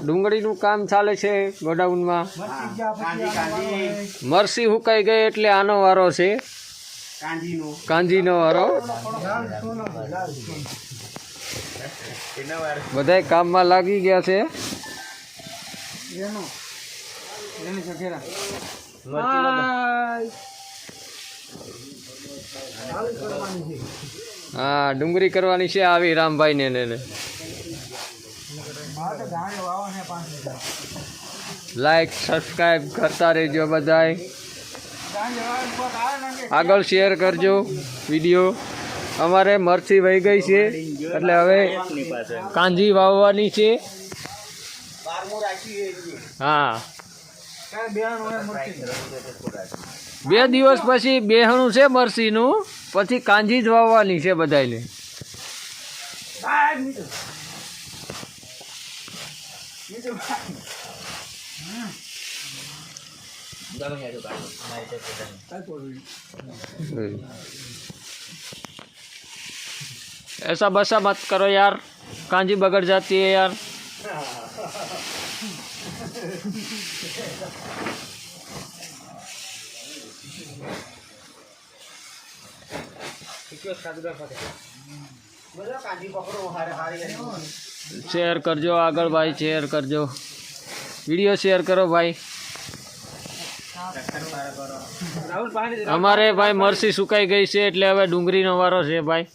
ડુંગળીનું કામ ચાલે છે ગોડાઉનમાં. મરસી હુકાઈ ગઈ એટલે આનો વારો છે, કાંજીનો વારો. બધા કામમાં લાગી ગયા છે. હા, ડુંગળી કરવાની છે આવી રામભાઈ ને. લાઈક સબસ્ક્રાઈબ કરતા રહેજો બધાય. આગળ શેર કરજો વિડીયો. અમારે મરચી વહી ગઈ છે એટલે હવે કાંજી વાવવાની છે. હા, 2 દિવસ પછી બેહણું છે મરસીનું, પછી કાંજી જ વાવવાની છે બધાને. ऐसा बसा मत करो यार, कांजी बगड़ जाती है यार. शेयर करजो आगळ भाई, शेयर करजो, वीडियो शेयर करो भाई. અમારે ભાઈ મરસી સુકાઈ ગઈ છે એટલે હવે ડુંગળીનો વારો છે ભાઈ.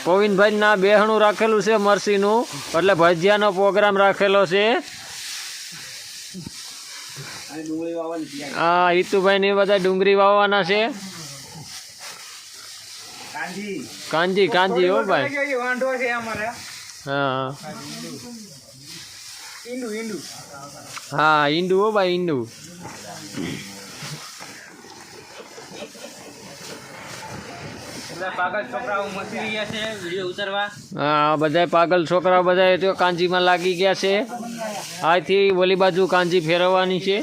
પવિનભાઈ ના બેહણું રાખેલું છે મરસીનું, એટલે ભજીયાનો પ્રોગ્રામ રાખેલો છે. હા, હિતુભાઈ ને બધા ડુંગળી વાવવાના છે. કાંજી હો ભાઈ. હા હા, ઈંડુ હો ભાઈ, ઈંડુ. હા, બધા પાગલ છોકરાઓ બધા તો કાંજીમાં લાગી ગયા છે. આથી ઓલી બાજુ કાંજી ફેરવવાની છે.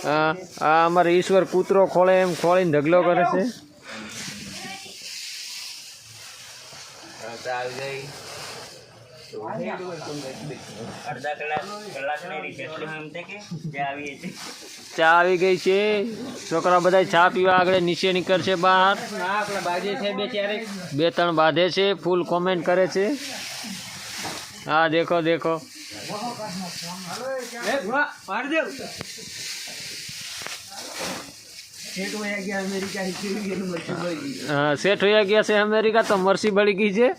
હા, આ અમારે ઈશ્વર કૂતરો ખોળે એમ ખોળીને ઢગલો કરે છે. ચા આવી ગઈ છે. છોકરા બધા ચા પીવા આગળ નીચે નીકળશે બહાર. 2-3 બાંધે છે, ફૂલ કોમેન્ટ કરે છે. હા, દેખો દેખો. हाँ, सेट हो गया से अमेरिका तो मरसी बड़ी गई है.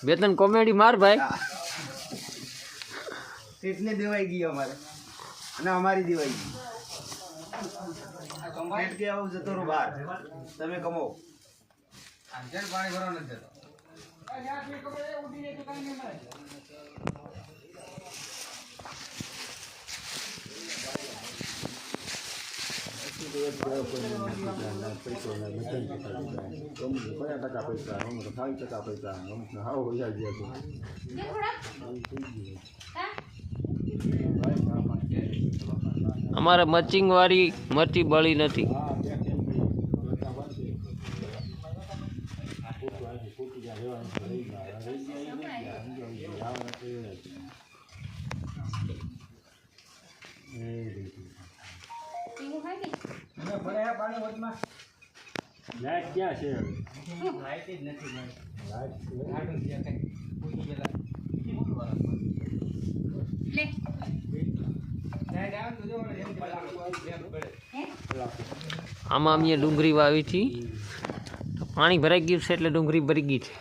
2-3 कॉमेडी मार भाई. सेटने देवाई गई हमारे અને અમારી દેવાઈ ગઈ. સેટ કે આવું જતો રહો બહાર, તમે કમો. અંજર પાણી ભરવા નથી દેતો. અમારે મચિંગ વાળી મરચી બળી નથી. લાઈટ ક્યાં છે? લાઈટ જ નથી ભાઈ. આમાં અમે ડુંગળી વાવી હતી, તો પાણી ભરાઈ ગયું છે એટલે ડુંગળી ભરી ગઈ છે.